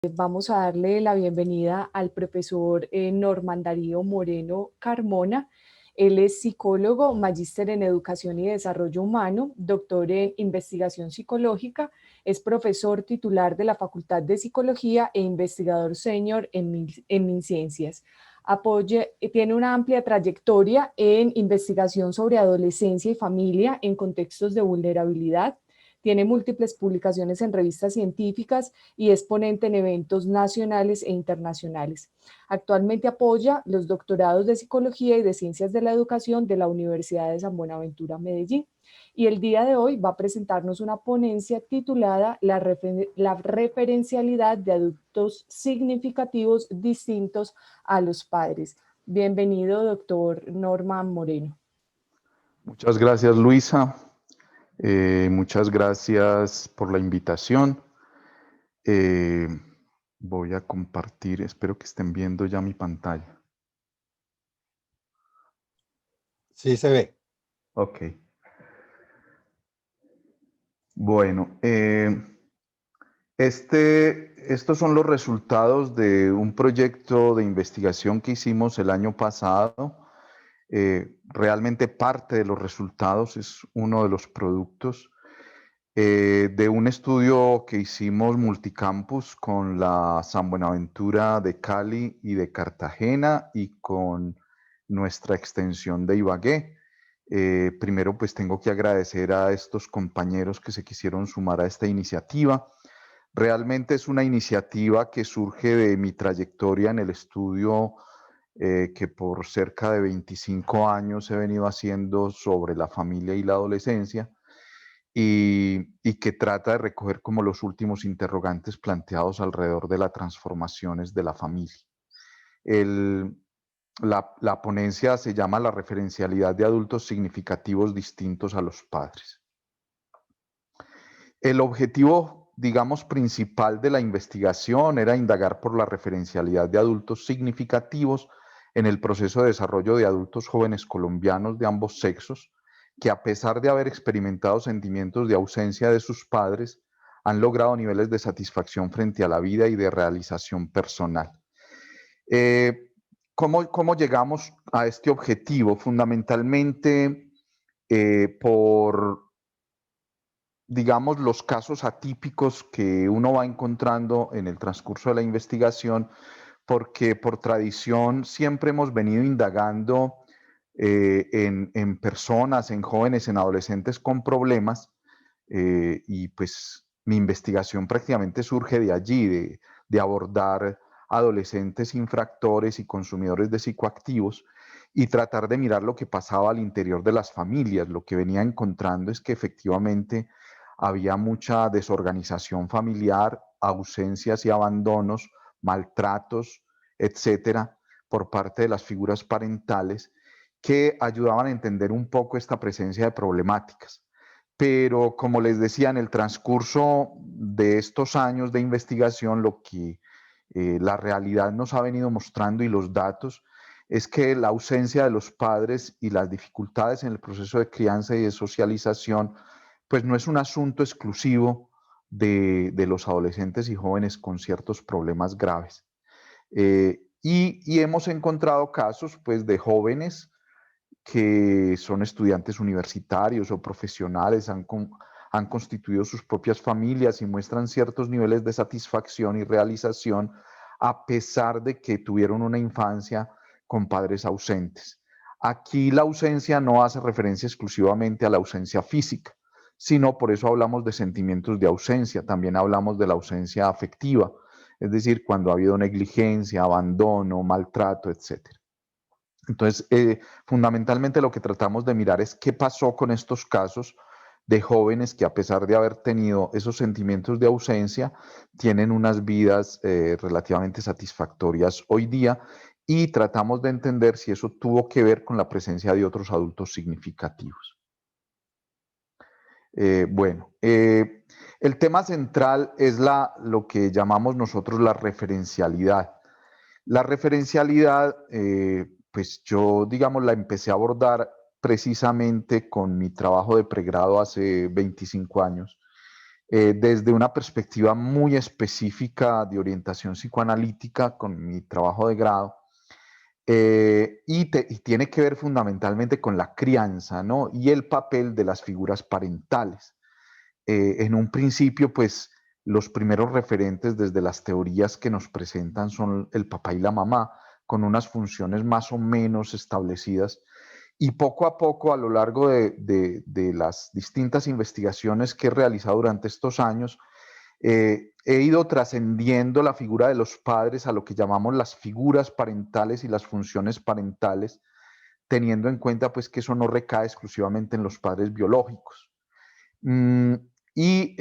Vamos a darle la bienvenida al profesor Norman Darío Moreno Carmona. Él es psicólogo, magíster en educación y desarrollo humano, doctor en investigación psicológica, es profesor titular de la Facultad de Psicología e investigador senior en MinCiencias. Tiene una amplia trayectoria en investigación sobre adolescencia y familia en contextos de vulnerabilidad. Tiene múltiples publicaciones en revistas científicas y es ponente en eventos nacionales e internacionales. Actualmente apoya los doctorados de Psicología y de Ciencias de la Educación de la Universidad de San Buenaventura, Medellín. Y el día de hoy va a presentarnos una ponencia titulada La referencialidad de adultos significativos distintos a los padres. Bienvenido, doctor Norman Moreno. Muchas gracias, Luisa. Muchas gracias por la invitación. Voy a compartir, espero que estén viendo ya mi pantalla. Sí, se ve. Ok. Bueno, estos son los resultados de un proyecto de investigación que hicimos el año pasado. Realmente parte de los resultados es uno de los productos de un estudio que hicimos multicampus con la San Buenaventura de Cali y de Cartagena y con nuestra extensión de Ibagué. Primero, pues tengo que agradecer a estos compañeros que se quisieron sumar a esta iniciativa. Realmente es una iniciativa que surge de mi trayectoria en el estudio que por cerca de 25 años he venido haciendo sobre la familia y la adolescencia y que trata de recoger como los últimos interrogantes planteados alrededor de las transformaciones de la familia. La ponencia se llama La referencialidad de adultos significativos distintos a los padres. El objetivo, digamos, principal de la investigación era indagar por la referencialidad de adultos significativos en el proceso de desarrollo de adultos jóvenes colombianos de ambos sexos, que a pesar de haber experimentado sentimientos de ausencia de sus padres, han logrado niveles de satisfacción frente a la vida y de realización personal. ¿Cómo llegamos a este objetivo? Fundamentalmente por, digamos, los casos atípicos que uno va encontrando en el transcurso de la investigación, porque por tradición siempre hemos venido indagando en personas, en jóvenes, en adolescentes con problemas, y pues mi investigación prácticamente surge de allí, de abordar adolescentes infractores y consumidores de psicoactivos y tratar de mirar lo que pasaba al interior de las familias. Lo que venía encontrando es que efectivamente había mucha desorganización familiar, ausencias y abandonos, maltratos, etcétera, por parte de las figuras parentales que ayudaban a entender un poco esta presencia de problemáticas. Pero como les decía, en el transcurso de estos años de investigación, lo que la realidad nos ha venido mostrando y los datos es que la ausencia de los padres y las dificultades en el proceso de crianza y de socialización, pues no es un asunto exclusivo de los adolescentes y jóvenes con ciertos problemas graves. Y hemos encontrado casos pues, de jóvenes que son estudiantes universitarios o profesionales, han constituido sus propias familias y muestran ciertos niveles de satisfacción y realización a pesar de que tuvieron una infancia con padres ausentes. Aquí la ausencia no hace referencia exclusivamente a la ausencia física, sino por eso hablamos de sentimientos de ausencia, también hablamos de la ausencia afectiva, es decir, cuando ha habido negligencia, abandono, maltrato, etcétera. Entonces, fundamentalmente lo que tratamos de mirar es qué pasó con estos casos de jóvenes que a pesar de haber tenido esos sentimientos de ausencia, tienen unas vidas relativamente satisfactorias hoy día y tratamos de entender si eso tuvo que ver con la presencia de otros adultos significativos. El tema central es lo que llamamos nosotros la referencialidad. La referencialidad, pues yo, digamos, la empecé a abordar precisamente con mi trabajo de pregrado hace 25 años, desde una perspectiva muy específica de orientación psicoanalítica con mi trabajo de grado. Y tiene que ver fundamentalmente con la crianza, ¿no? Y el papel de las figuras parentales. En un principio, pues los primeros referentes desde las teorías que nos presentan son el papá y la mamá, con unas funciones más o menos establecidas. Y poco a poco, a lo largo de las distintas investigaciones que he realizado durante estos años, he ido trascendiendo la figura de los padres a lo que llamamos las figuras parentales y las funciones parentales, teniendo en cuenta pues que eso no recae exclusivamente en los padres biológicos. Y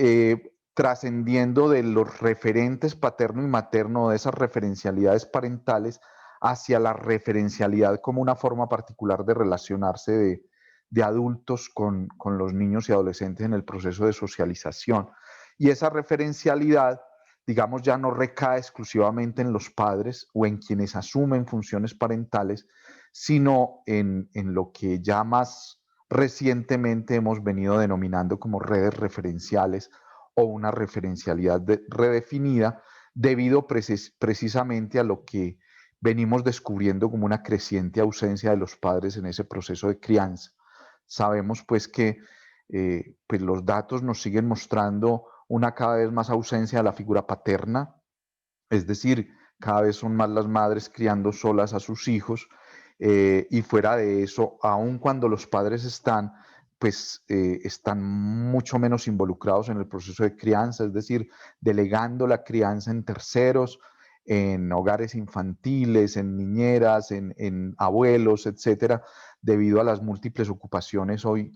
trascendiendo de los referentes paterno y materno, de esas referencialidades parentales, hacia la referencialidad como una forma particular de relacionarse de adultos con los niños y adolescentes en el proceso de socialización. Y esa referencialidad, digamos, ya no recae exclusivamente en los padres o en quienes asumen funciones parentales, sino en lo que ya más recientemente hemos venido denominando como redes referenciales o una referencialidad redefinida, debido precisamente a lo que venimos descubriendo como una creciente ausencia de los padres en ese proceso de crianza. Sabemos pues que pues los datos nos siguen mostrando una cada vez más ausencia de la figura paterna, es decir, cada vez son más las madres criando solas a sus hijos, y fuera de eso, aun cuando los padres están, pues están mucho menos involucrados en el proceso de crianza, es decir, delegando la crianza en terceros, en hogares infantiles, en niñeras, en abuelos, etcétera, debido a las múltiples ocupaciones hoy,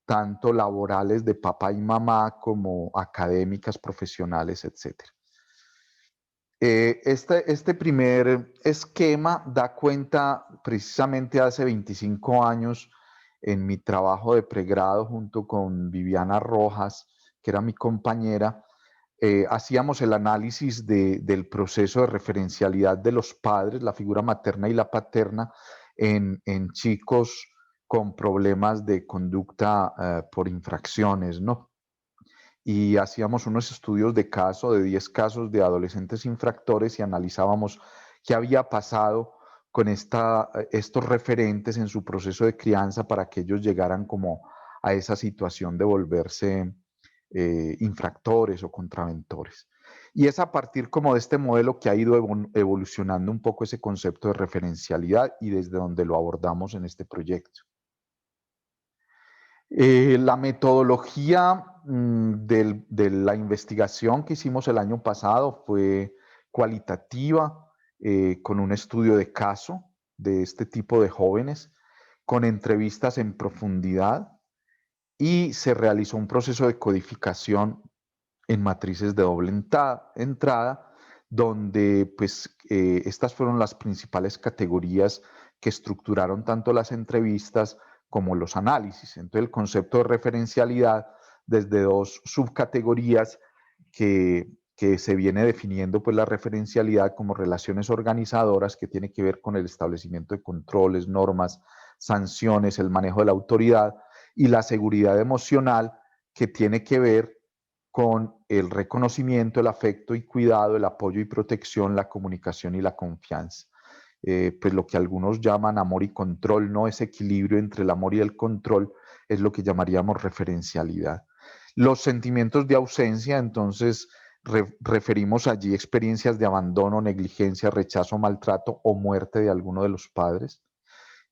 tanto laborales de papá y mamá como académicas, profesionales, etcétera. Este primer esquema da cuenta precisamente hace 25 años en mi trabajo de pregrado junto con Viviana Rojas, que era mi compañera. Hacíamos el análisis del proceso de referencialidad de los padres, la figura materna y la paterna, en chicos con problemas de conducta por infracciones, ¿no? Y hacíamos unos estudios de caso, de 10 casos de adolescentes infractores, y analizábamos qué había pasado con estos referentes en su proceso de crianza para que ellos llegaran como a esa situación de volverse infractores o contraventores. Y es a partir como de este modelo que ha ido evolucionando un poco ese concepto de referencialidad y desde donde lo abordamos en este proyecto. La metodología de la investigación que hicimos el año pasado fue cualitativa, con un estudio de caso de este tipo de jóvenes, con entrevistas en profundidad, y se realizó un proceso de codificación en matrices de doble entrada, donde pues estas fueron las principales categorías que estructuraron tanto las entrevistas como los análisis. Entonces el concepto de referencialidad desde dos subcategorías que se viene definiendo pues la referencialidad como relaciones organizadoras, que tiene que ver con el establecimiento de controles, normas, sanciones, el manejo de la autoridad, y la seguridad emocional, que tiene que ver con el reconocimiento, el afecto y cuidado, el apoyo y protección, la comunicación y la confianza. Pues lo que algunos llaman amor y control, ¿no? Ese equilibrio entre el amor y el control es lo que llamaríamos referencialidad. Los sentimientos de ausencia, entonces, referimos allí experiencias de abandono, negligencia, rechazo, maltrato o muerte de alguno de los padres.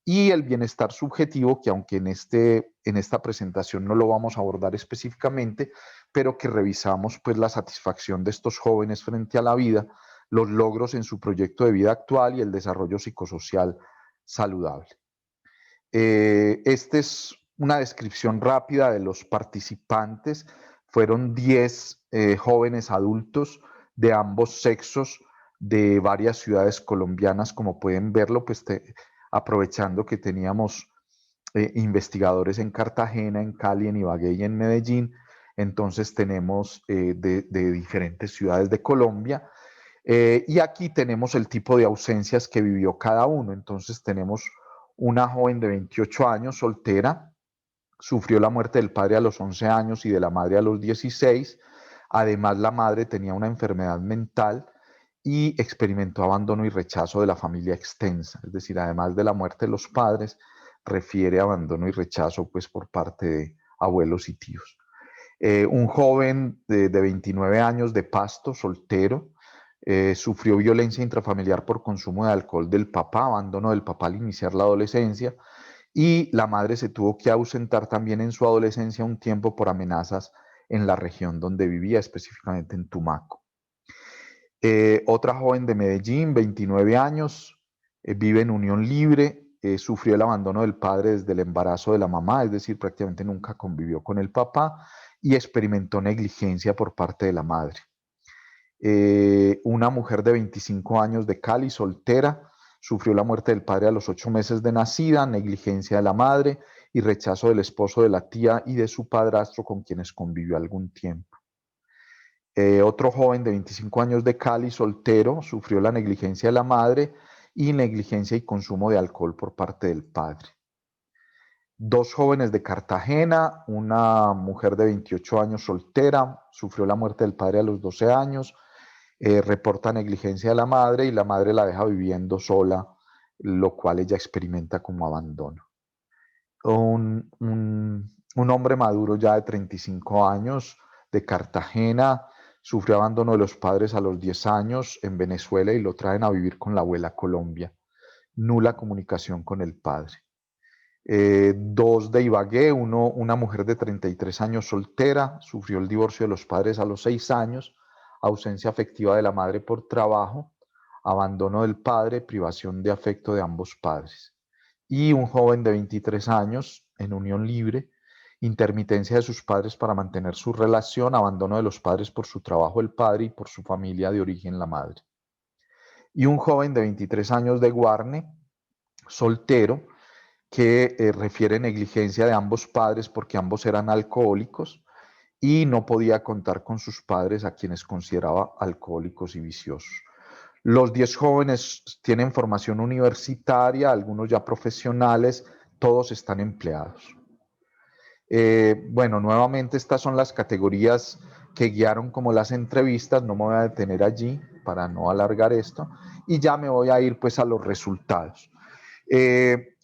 Y el bienestar subjetivo, que aunque en esta presentación no lo vamos a abordar específicamente, pero que revisamos pues la satisfacción de estos jóvenes frente a la vida, los logros en su proyecto de vida actual y el desarrollo psicosocial saludable. Esta es una descripción rápida de los participantes. Fueron 10 jóvenes adultos de ambos sexos, de varias ciudades colombianas, como pueden verlo, pues aprovechando que teníamos investigadores en Cartagena, en Cali, en Ibagué y en Medellín. Entonces tenemos de diferentes ciudades de Colombia. Y aquí tenemos el tipo de ausencias que vivió cada uno. Entonces tenemos una joven de 28 años, soltera, sufrió la muerte del padre a los 11 años y de la madre a los 16. Además, la madre tenía una enfermedad mental y experimentó abandono y rechazo de la familia extensa. Es decir, además de la muerte de los padres, refiere abandono y rechazo pues, por parte de abuelos y tíos. Un joven de 29 años de Pasto, soltero, sufrió violencia intrafamiliar por consumo de alcohol del papá, abandono del papá al iniciar la adolescencia, y la madre se tuvo que ausentar también en su adolescencia un tiempo por amenazas en la región donde vivía, específicamente en Tumaco. Otra joven de Medellín, 29 años, vive en unión libre, sufrió el abandono del padre desde el embarazo de la mamá, es decir, prácticamente nunca convivió con el papá y experimentó negligencia por parte de la madre. Una mujer de 25 años de Cali, soltera, sufrió la muerte del padre a los 8 meses de nacida, negligencia de la madre y rechazo del esposo de la tía y de su padrastro con quienes convivió algún tiempo. Otro joven de 25 años de Cali, soltero, sufrió la negligencia de la madre y negligencia y consumo de alcohol por parte del padre. Dos jóvenes de Cartagena, una mujer de 28 años soltera, sufrió la muerte del padre a los 12 años, reporta negligencia de la madre y la madre la deja viviendo sola, lo cual ella experimenta como abandono. Un hombre maduro ya de 35 años de Cartagena sufrió abandono de los padres a los 10 años en Venezuela y lo traen a vivir con la abuela a Colombia. Nula comunicación con el padre. Dos de Ibagué, una mujer de 33 años soltera, sufrió el divorcio de los padres a los 6 años, ausencia afectiva de la madre por trabajo, abandono del padre, privación de afecto de ambos padres. Y un joven de 23 años en unión libre, intermitencia de sus padres para mantener su relación, abandono de los padres por su trabajo el padre y por su familia de origen la madre. Y un joven de 23 años de Guarne, soltero, que refiere negligencia de ambos padres porque ambos eran alcohólicos y no podía contar con sus padres a quienes consideraba alcohólicos y viciosos. Los 10 jóvenes tienen formación universitaria, algunos ya profesionales, todos están empleados. Bueno, nuevamente estas son las categorías que guiaron como las entrevistas, no me voy a detener allí para no alargar esto y ya me voy a ir pues a los resultados.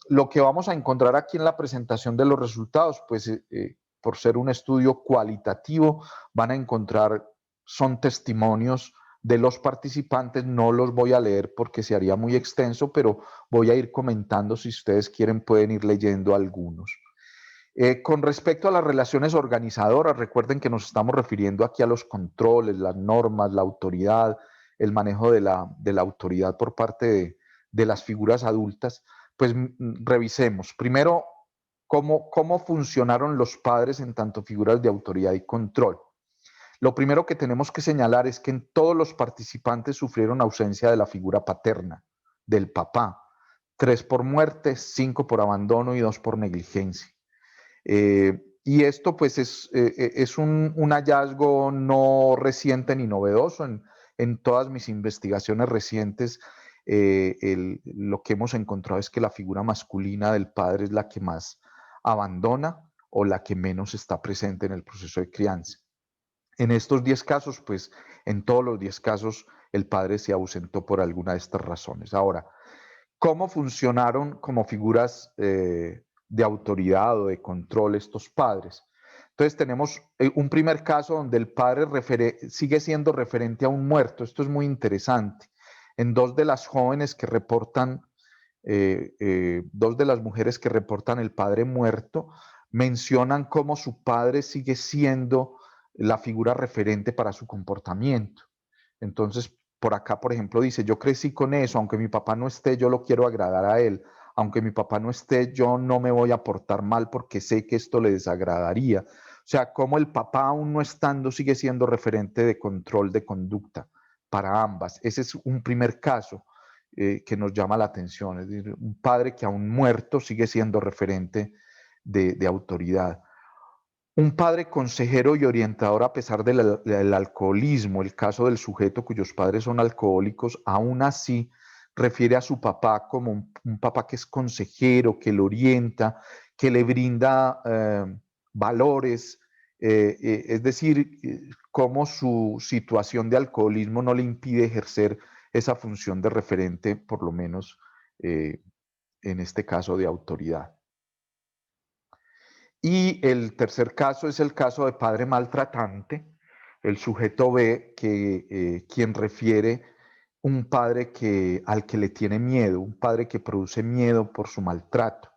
Lo que vamos a encontrar aquí en la presentación de los resultados, pues por ser un estudio cualitativo, van a encontrar, son testimonios de los participantes, no los voy a leer porque se haría muy extenso, pero voy a ir comentando, si ustedes quieren pueden ir leyendo algunos. Con respecto a las relaciones organizadoras, recuerden que nos estamos refiriendo aquí a los controles, las normas, la autoridad, el manejo de la autoridad por parte de las figuras adultas. Pues revisemos. Primero, cómo funcionaron los padres en tanto figuras de autoridad y control. Lo primero que tenemos que señalar es que en todos los participantes sufrieron ausencia de la figura paterna, del papá. 3 por muerte, 5 por abandono y 2 por negligencia. Y esto pues es un hallazgo no reciente ni novedoso. En todas mis investigaciones recientes, lo que hemos encontrado es que la figura masculina del padre es la que más abandona o la que menos está presente en el proceso de crianza. En estos 10 casos, pues en todos los 10 casos el padre se ausentó por alguna de estas razones. Ahora, ¿cómo funcionaron como figuras de autoridad o de control estos padres? Entonces tenemos un primer caso donde el padre sigue siendo referente a un muerto. Esto es muy interesante. En dos de las jóvenes que reportan, dos de las mujeres que reportan el padre muerto, mencionan cómo su padre sigue siendo la figura referente para su comportamiento. Entonces, por acá, por ejemplo, dice, yo crecí con eso, aunque mi papá no esté, yo lo quiero agradar a él. Aunque mi papá no esté, yo no me voy a portar mal porque sé que esto le desagradaría. O sea, como el papá aún no estando sigue siendo referente de control de conducta para ambas. Ese es un primer caso que nos llama la atención. Es decir, un padre que aún muerto sigue siendo referente de autoridad. Un padre consejero y orientador a pesar del alcoholismo, el caso del sujeto cuyos padres son alcohólicos, aún así refiere a su papá como un papá que es consejero, que lo orienta, que le brinda valores, Es decir, cómo su situación de alcoholismo no le impide ejercer esa función de referente, por lo menos en este caso de autoridad. Y el tercer caso es el caso de padre maltratante, el sujeto B, quien refiere un padre al que le tiene miedo, un padre que produce miedo por su maltrato,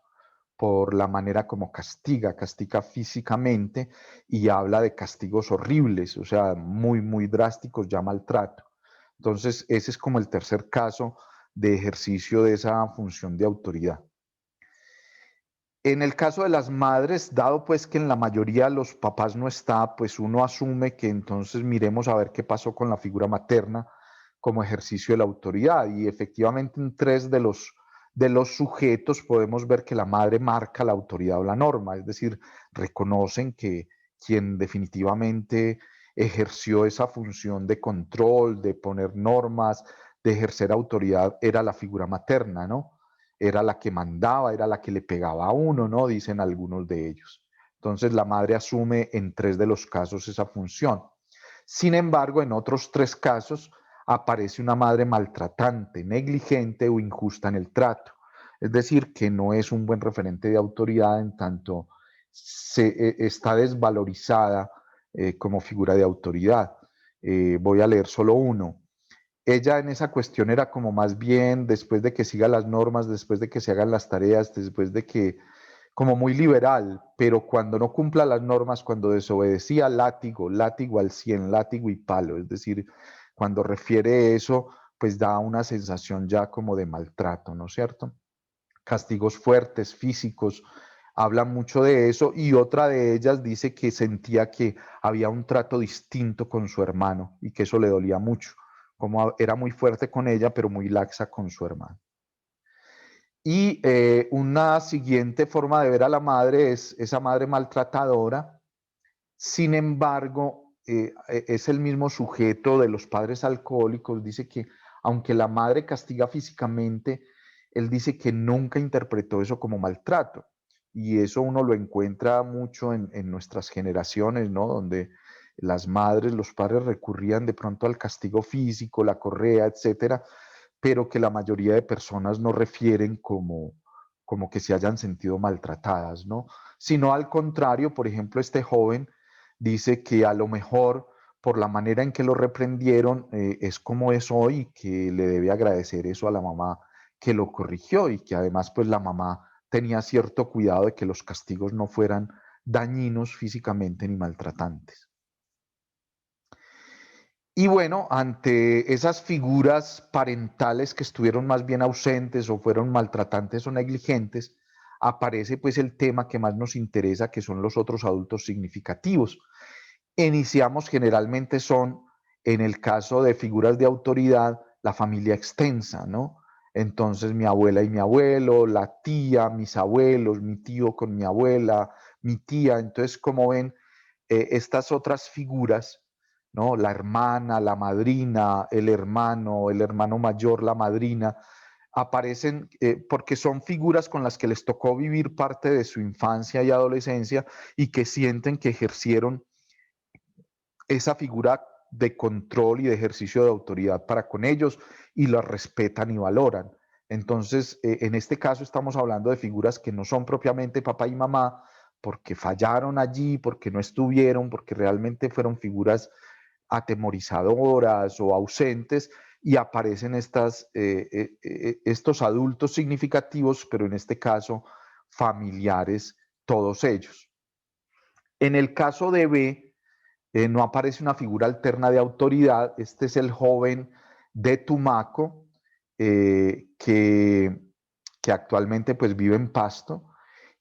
por la manera como castiga físicamente y habla de castigos horribles, o sea, muy, muy drásticos, ya maltrato. Entonces, ese es como el tercer caso de ejercicio de esa función de autoridad. En el caso de las madres, dado pues que en la mayoría los papás no está, pues uno asume que entonces miremos a ver qué pasó con la figura materna como ejercicio de la autoridad. Y efectivamente en tres de los sujetos podemos ver que la madre marca la autoridad o la norma, es decir, reconocen que quien definitivamente ejerció esa función de control, de poner normas, de ejercer autoridad, era la figura materna, ¿no? Era la que mandaba, era la que le pegaba a uno, ¿no? Dicen algunos de ellos. Entonces la madre asume en tres de los casos esa función. Sin embargo, en otros tres casos aparece una madre maltratante, negligente o injusta en el trato. Es decir, que no es un buen referente de autoridad en tanto está desvalorizada como figura de autoridad. Voy a leer solo uno. Ella en esa cuestión era como más bien después de que siga las normas, después de que se hagan las tareas, después de que, como muy liberal, pero cuando no cumpla las normas, cuando desobedecía, látigo, látigo al 100, látigo y palo. Es decir, cuando refiere eso, pues da una sensación ya como de maltrato, ¿no es cierto? Castigos fuertes, físicos, habla mucho de eso, y otra de ellas dice que sentía que había un trato distinto con su hermano y que eso le dolía mucho, como era muy fuerte con ella, pero muy laxa con su hermano. Y una siguiente forma de ver a la madre es esa madre maltratadora. Sin embargo, es el mismo sujeto de los padres alcohólicos. Dice que aunque la madre castiga físicamente, él dice que nunca interpretó eso como maltrato. Y eso uno lo encuentra mucho en nuestras generaciones, ¿no? Donde las madres, los padres recurrían de pronto al castigo físico, la correa, etcétera, pero que la mayoría de personas no refieren como que se hayan sentido maltratadas, ¿no? Sino al contrario, por ejemplo, este joven dice que a lo mejor por la manera en que lo reprendieron es como es hoy, y que le debe agradecer eso a la mamá que lo corrigió, y que además pues la mamá tenía cierto cuidado de que los castigos no fueran dañinos físicamente ni maltratantes. Y bueno, ante esas figuras parentales que estuvieron más bien ausentes o fueron maltratantes o negligentes, aparece pues el tema que más nos interesa, que son los otros adultos significativos. Iniciamos generalmente son, en el caso de figuras de autoridad, la familia extensa, ¿no? Entonces mi abuela y mi abuelo, la tía, mis abuelos, mi tío con mi abuela, mi tía. Entonces, como ven, estas otras figuras, ¿no? La hermana, la madrina, el hermano mayor, la madrina, aparecen porque son figuras con las que les tocó vivir parte de su infancia y adolescencia, y que sienten que ejercieron esa figura de control y de ejercicio de autoridad para con ellos, y la respetan y valoran. Entonces, en este caso estamos hablando de figuras que no son propiamente papá y mamá, porque fallaron allí, porque no estuvieron, porque realmente fueron figuras atemorizadoras o ausentes, y aparecen estos adultos significativos, pero en este caso familiares, todos ellos. En el caso de B, no aparece una figura alterna de autoridad. Este es el joven de Tumaco, que actualmente pues vive en Pasto,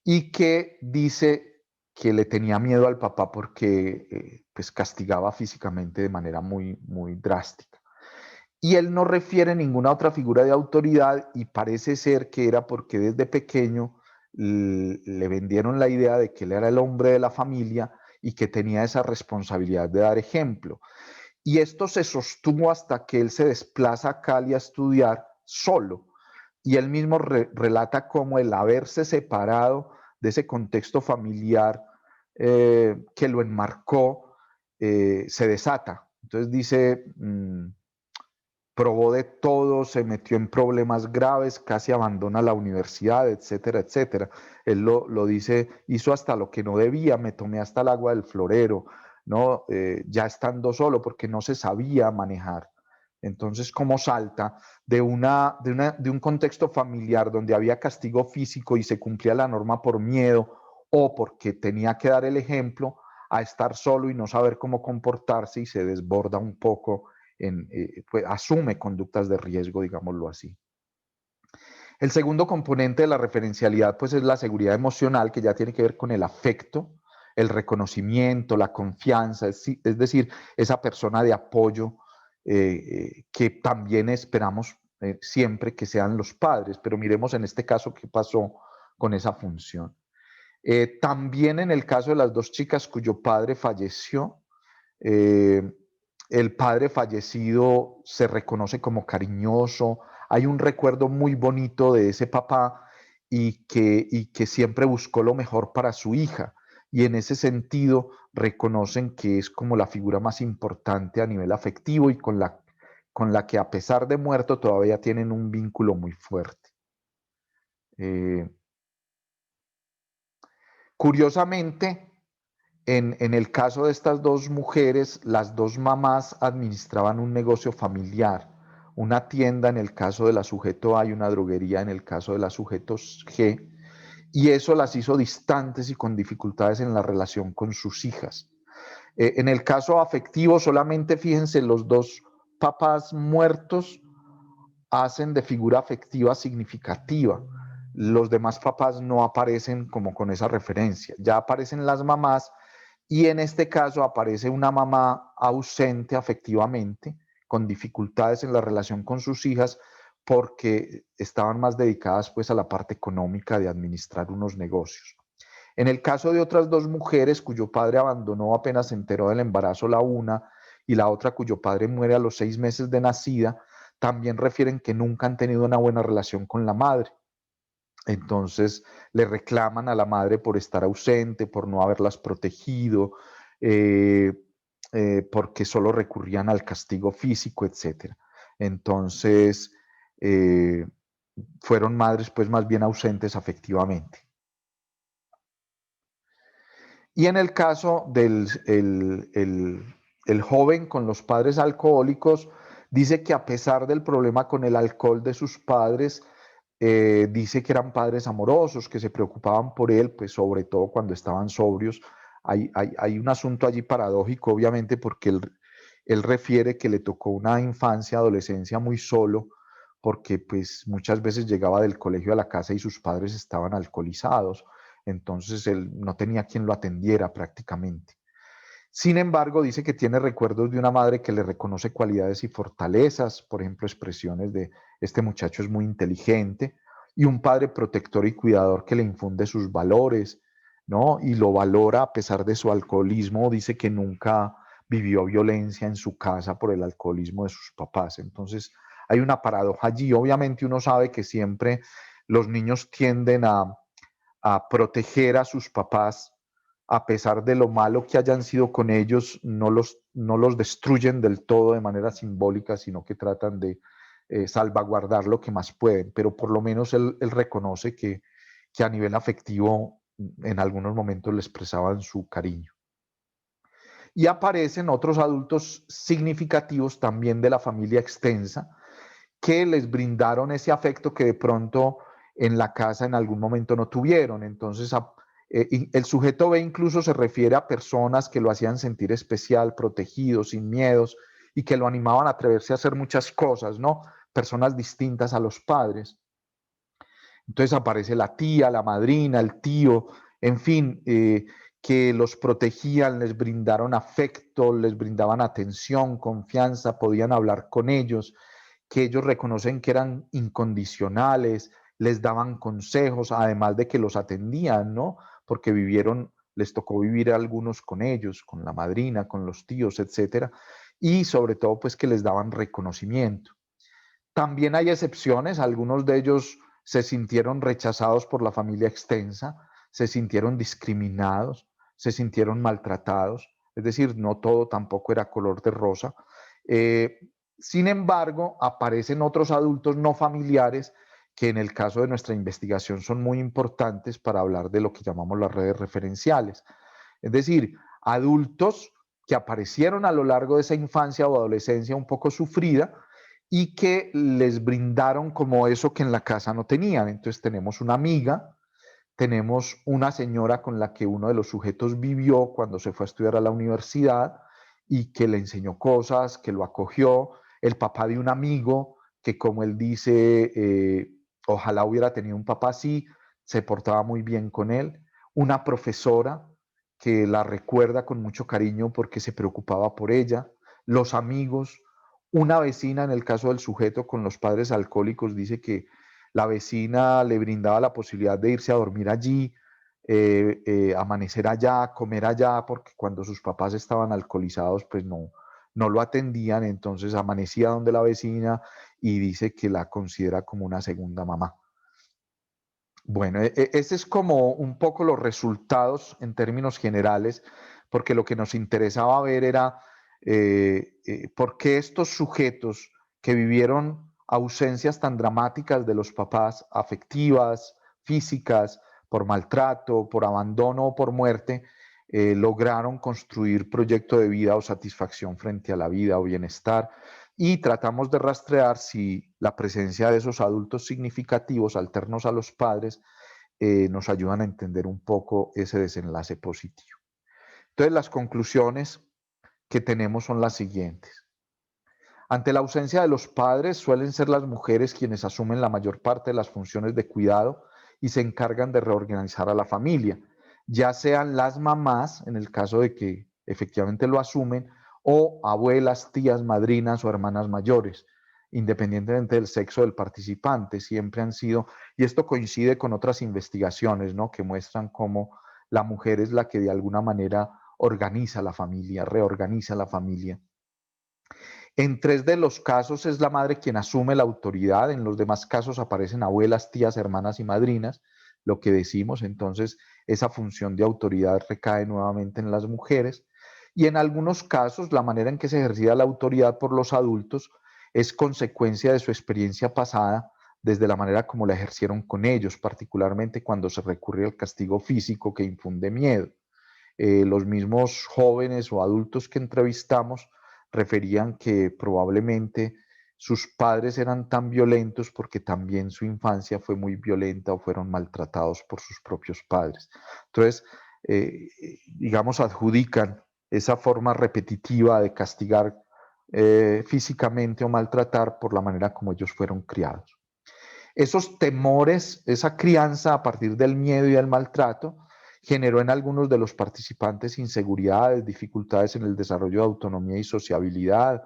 y que dice que le tenía miedo al papá porque pues castigaba físicamente de manera muy, muy drástica. Y él no refiere ninguna otra figura de autoridad, y parece ser que era porque desde pequeño le vendieron la idea de que él era el hombre de la familia y que tenía esa responsabilidad de dar ejemplo. Y esto se sostuvo hasta que él se desplaza a Cali a estudiar solo. Y él mismo relata cómo el haberse separado de ese contexto familiar que lo enmarcó, se desata. Entonces dice, probó de todo, se metió en problemas graves, casi abandona la universidad, etcétera, etcétera. Él lo dice, hizo hasta lo que no debía, me tomé hasta el agua del florero, ¿no? Ya estando solo, porque no se sabía manejar. Entonces, ¿cómo salta de un contexto familiar donde había castigo físico y se cumplía la norma por miedo o porque tenía que dar el ejemplo, a estar solo y no saber cómo comportarse y se desborda un poco, pues asume conductas de riesgo, digámoslo así? El segundo componente de la referencialidad pues es la seguridad emocional, que ya tiene que ver con el afecto, el reconocimiento, la confianza, es decir, esa persona de apoyo que también esperamos siempre que sean los padres, pero miremos en este caso qué pasó con esa función. También en el caso de las dos chicas cuyo padre falleció, eh, el padre fallecido se reconoce como cariñoso, hay un recuerdo muy bonito de ese papá y que siempre buscó lo mejor para su hija. Y en ese sentido reconocen que es como la figura más importante a nivel afectivo y con la que a pesar de muerto todavía tienen un vínculo muy fuerte. Eh, Curiosamente, en el caso de estas dos mujeres, las dos mamás administraban un negocio familiar, una tienda en el caso de la sujeto A y una droguería en el caso de la sujeto G, y eso las hizo distantes y con dificultades en la relación con sus hijas. En el caso afectivo, solamente fíjense, los dos papás muertos hacen de figura afectiva significativa. Los demás papás no aparecen como con esa referencia. Ya aparecen las mamás y en este caso aparece una mamá ausente afectivamente, con dificultades en la relación con sus hijas, porque estaban más dedicadas pues a la parte económica de administrar unos negocios. En el caso de otras dos mujeres cuyo padre abandonó apenas se enteró del embarazo, la una, y la otra cuyo padre muere a los 6 meses de nacida, también refieren que nunca han tenido una buena relación con la madre. Entonces le reclaman a la madre por estar ausente, por no haberlas protegido, eh, porque solo recurrían al castigo físico, etc. Entonces eh, fueron madres pues más bien ausentes afectivamente. Y en el caso del el joven con los padres alcohólicos, dice que a pesar del problema con el alcohol de sus padres, dice que eran padres amorosos, que se preocupaban por él, pues sobre todo cuando estaban sobrios. Hay un asunto allí paradójico, obviamente, porque él refiere que le tocó una infancia, adolescencia muy solo, porque pues muchas veces llegaba del colegio a la casa y sus padres estaban alcoholizados, entonces él no tenía quien lo atendiera prácticamente. Sin embargo, dice que tiene recuerdos de una madre que le reconoce cualidades y fortalezas, por ejemplo, expresiones de este muchacho es muy inteligente, y un padre protector y cuidador que le infunde sus valores, ¿no? Y lo valora a pesar de su alcoholismo, dice que nunca vivió violencia en su casa por el alcoholismo de sus papás. Entonces, hay una paradoja allí. Obviamente uno sabe que siempre los niños tienden a proteger a sus papás a pesar de lo malo que hayan sido con ellos, no los destruyen del todo de manera simbólica, sino que tratan de salvaguardar lo que más pueden, pero por lo menos él reconoce que a nivel afectivo en algunos momentos le expresaban su cariño. Y aparecen otros adultos significativos también de la familia extensa que les brindaron ese afecto que de pronto en la casa en algún momento no tuvieron. Entonces, el sujeto B incluso se refiere a personas que lo hacían sentir especial, protegido, sin miedos y que lo animaban a atreverse a hacer muchas cosas, ¿no? Personas distintas a los padres. Entonces aparece la tía, la madrina, el tío, en fin, que los protegían, les brindaron afecto, les brindaban atención, confianza, podían hablar con ellos, que ellos reconocen que eran incondicionales, les daban consejos, además de que los atendían, ¿no? Porque les tocó vivir algunos con ellos, con la madrina, con los tíos, etcétera, y sobre todo, pues que les daban reconocimiento. También hay excepciones, algunos de ellos se sintieron rechazados por la familia extensa, se sintieron discriminados, se sintieron maltratados, es decir, no todo tampoco era color de rosa. Sin embargo, aparecen otros adultos no familiares que en el caso de nuestra investigación son muy importantes para hablar de lo que llamamos las redes referenciales. Es decir, adultos que aparecieron a lo largo de esa infancia o adolescencia un poco sufrida y que les brindaron como eso que en la casa no tenían. Entonces tenemos una amiga, tenemos una señora con la que uno de los sujetos vivió cuando se fue a estudiar a la universidad y que le enseñó cosas, que lo acogió, el papá de un amigo que, como él dice, ojalá hubiera tenido un papá así, se portaba muy bien con él, una profesora que la recuerda con mucho cariño porque se preocupaba por ella, los amigos, una vecina en el caso del sujeto con los padres alcohólicos dice que la vecina le brindaba la posibilidad de irse a dormir allí, amanecer allá, comer allá, porque cuando sus papás estaban alcoholizados, pues no lo atendían, entonces amanecía donde la vecina y dice que la considera como una segunda mamá. Bueno, ese es como un poco los resultados en términos generales, porque lo que nos interesaba ver era por qué estos sujetos que vivieron ausencias tan dramáticas de los papás, afectivas, físicas, por maltrato, por abandono o por muerte, lograron construir proyecto de vida o satisfacción frente a la vida o bienestar. Y tratamos de rastrear si la presencia de esos adultos significativos alternos a los padres nos ayudan a entender un poco ese desenlace positivo. Entonces, las conclusiones que tenemos son las siguientes. Ante la ausencia de los padres, suelen ser las mujeres quienes asumen la mayor parte de las funciones de cuidado y se encargan de reorganizar a la familia, ya sean las mamás, en el caso de que efectivamente lo asumen, o abuelas, tías, madrinas o hermanas mayores, independientemente del sexo del participante, siempre han sido, y esto coincide con otras investigaciones, ¿no?, que muestran cómo la mujer es la que de alguna manera organiza la familia, reorganiza la familia. En 3 de los casos es la madre quien asume la autoridad, en los demás casos aparecen abuelas, tías, hermanas y madrinas, lo que decimos, entonces esa función de autoridad recae nuevamente en las mujeres. Y en algunos casos la manera en que se ejercía la autoridad por los adultos es consecuencia de su experiencia pasada, desde la manera como la ejercieron con ellos, particularmente cuando se recurre al castigo físico que infunde miedo. Los mismos jóvenes o adultos que entrevistamos referían que probablemente sus padres eran tan violentos porque también su infancia fue muy violenta o fueron maltratados por sus propios padres. Entonces, digamos, adjudican esa forma repetitiva de castigar físicamente o maltratar por la manera como ellos fueron criados. Esos temores, esa crianza a partir del miedo y del maltrato, generó en algunos de los participantes inseguridades, dificultades en el desarrollo de autonomía y sociabilidad,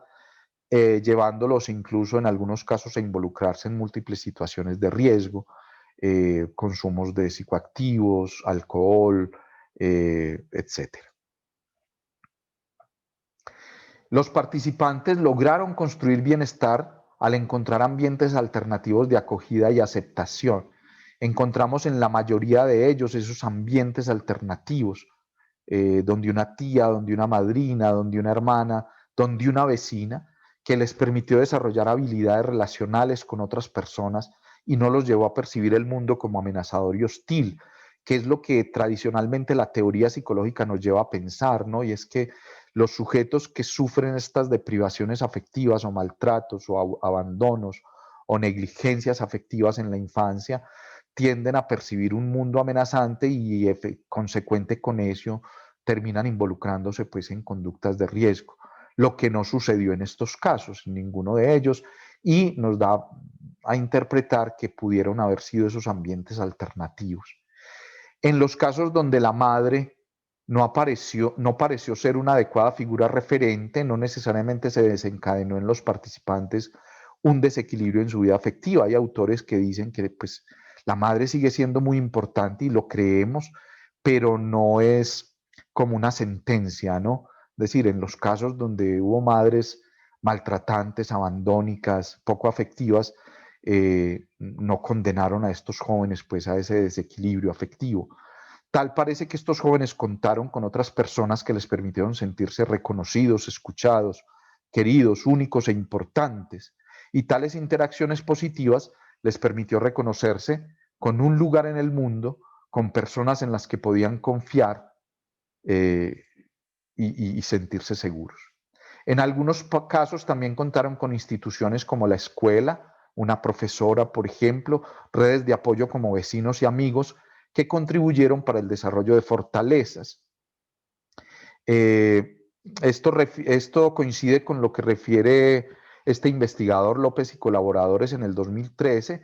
llevándolos incluso en algunos casos a involucrarse en múltiples situaciones de riesgo, consumos de psicoactivos, alcohol, etc. Los participantes lograron construir bienestar al encontrar ambientes alternativos de acogida y aceptación. Encontramos en la mayoría de ellos esos ambientes alternativos, donde una tía, donde una madrina, donde una hermana, donde una vecina, que les permitió desarrollar habilidades relacionales con otras personas y no los llevó a percibir el mundo como amenazador y hostil, que es lo que tradicionalmente la teoría psicológica nos lleva a pensar, ¿no? Y es que los sujetos que sufren estas deprivaciones afectivas o maltratos o abandonos o negligencias afectivas en la infancia tienden a percibir un mundo amenazante y consecuente con eso terminan involucrándose pues en conductas de riesgo, lo que no sucedió en estos casos, en ninguno de ellos, y nos da a interpretar que pudieron haber sido esos ambientes alternativos. En los casos donde la madre no pareció ser una adecuada figura referente, no necesariamente se desencadenó en los participantes un desequilibrio en su vida afectiva. Hay autores que dicen que pues, la madre sigue siendo muy importante y lo creemos, pero no es como una sentencia, ¿no? Es decir, en los casos donde hubo madres maltratantes, abandónicas, poco afectivas, no condenaron a estos jóvenes pues a ese desequilibrio afectivo. Tal parece que estos jóvenes contaron con otras personas que les permitieron sentirse reconocidos, escuchados, queridos, únicos e importantes. Y tales interacciones positivas les permitió reconocerse con un lugar en el mundo, con personas en las que podían confiar eh, y sentirse seguros. En algunos casos también contaron con instituciones como la escuela, una profesora, por ejemplo, redes de apoyo como vecinos y amigos que contribuyeron para el desarrollo de fortalezas. Esto coincide con lo que refiere este investigador López y colaboradores en el 2013,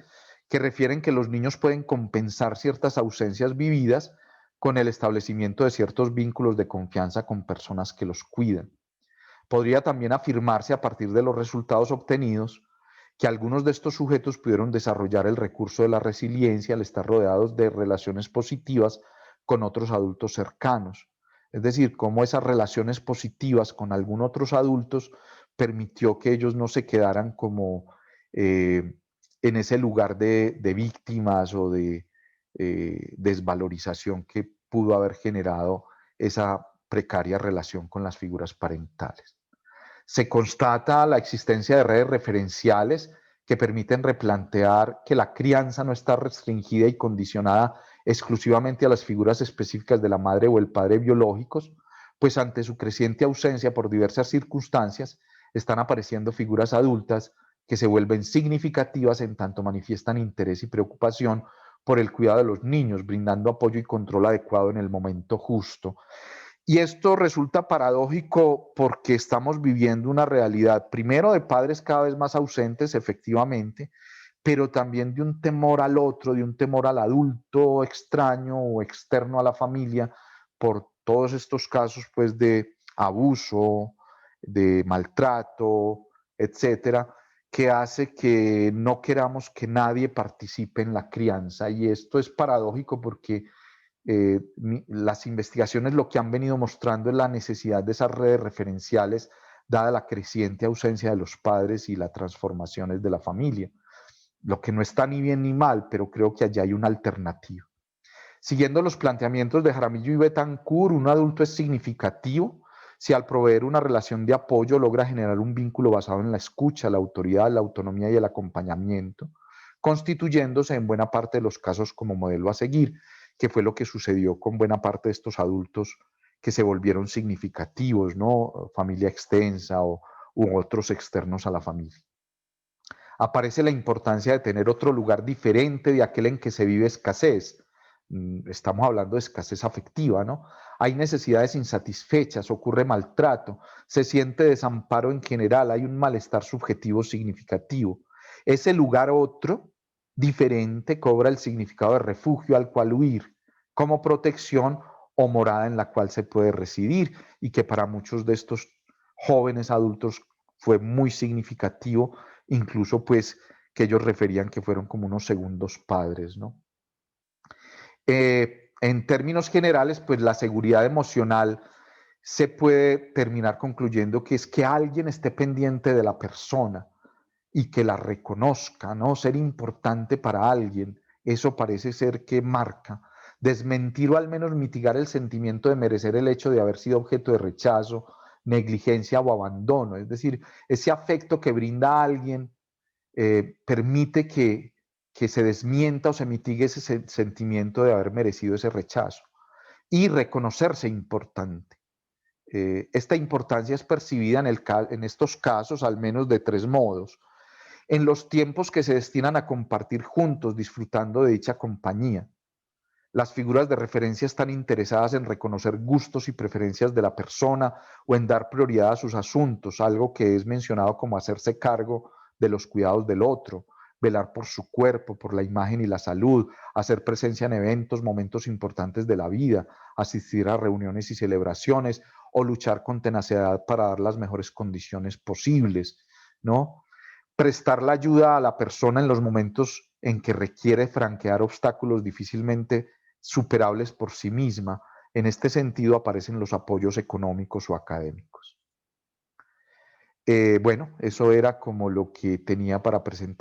que refieren que los niños pueden compensar ciertas ausencias vividas con el establecimiento de ciertos vínculos de confianza con personas que los cuidan. Podría también afirmarse a partir de los resultados obtenidos que algunos de estos sujetos pudieron desarrollar el recurso de la resiliencia al estar rodeados de relaciones positivas con otros adultos cercanos. Es decir, cómo esas relaciones positivas con algunos otros adultos permitió que ellos no se quedaran como en ese lugar de víctimas o de desvalorización que pudo haber generado esa precaria relación con las figuras parentales. Se constata la existencia de redes referenciales que permiten replantear que la crianza no está restringida y condicionada exclusivamente a las figuras específicas de la madre o el padre biológicos, pues ante su creciente ausencia por diversas circunstancias, están apareciendo figuras adultas que se vuelven significativas en tanto manifiestan interés y preocupación por el cuidado de los niños, brindando apoyo y control adecuado en el momento justo. Y esto resulta paradójico porque estamos viviendo una realidad, primero, de padres cada vez más ausentes, efectivamente, pero también de un temor al otro, de un temor al adulto extraño o externo a la familia, por todos estos casos, pues, de abuso, de maltrato, etcétera, que hace que no queramos que nadie participe en la crianza. Y esto es paradójico porque las investigaciones lo que han venido mostrando es la necesidad de esas redes referenciales, dada la creciente ausencia de los padres y las transformaciones de la familia. Lo que no está ni bien ni mal, pero creo que allá hay una alternativa. Siguiendo los planteamientos de Jaramillo y Betancourt, un adulto es significativo si al proveer una relación de apoyo logra generar un vínculo basado en la escucha, la autoridad, la autonomía y el acompañamiento, constituyéndose en buena parte de los casos como modelo a seguir, que fue lo que sucedió con buena parte de estos adultos que se volvieron significativos, ¿no? Familia extensa u otros externos a la familia. Aparece la importancia de tener otro lugar diferente de aquel en que se vive escasez. Estamos hablando de escasez afectiva, ¿no? Hay necesidades insatisfechas, ocurre maltrato, se siente desamparo en general, hay un malestar subjetivo significativo. Ese lugar otro, diferente, cobra el significado de refugio al cual huir, como protección o morada en la cual se puede residir, y que para muchos de estos jóvenes adultos fue muy significativo, incluso pues que ellos referían que fueron como unos segundos padres, ¿no? En términos generales, pues la seguridad emocional se puede terminar concluyendo que es que alguien esté pendiente de la persona y que la reconozca, ¿no? Ser importante para alguien, eso parece ser que marca. Desmentir o al menos mitigar el sentimiento de merecer el hecho de haber sido objeto de rechazo, negligencia o abandono. Es decir, ese afecto que brinda a alguien permite que se desmienta o se mitigue ese sentimiento de haber merecido ese rechazo y reconocerse importante. Esta importancia es percibida en estos casos al menos de tres modos. En los tiempos que se destinan a compartir juntos, disfrutando de dicha compañía. Las figuras de referencia están interesadas en reconocer gustos y preferencias de la persona o en dar prioridad a sus asuntos, algo que es mencionado como hacerse cargo de los cuidados del otro, velar por su cuerpo, por la imagen y la salud, hacer presencia en eventos, momentos importantes de la vida, asistir a reuniones y celebraciones o luchar con tenacidad para dar las mejores condiciones posibles, ¿no? Prestar la ayuda a la persona en los momentos en que requiere franquear obstáculos difícilmente superables por sí misma. En este sentido aparecen los apoyos económicos o académicos. Bueno, eso era como lo que tenía para presentar.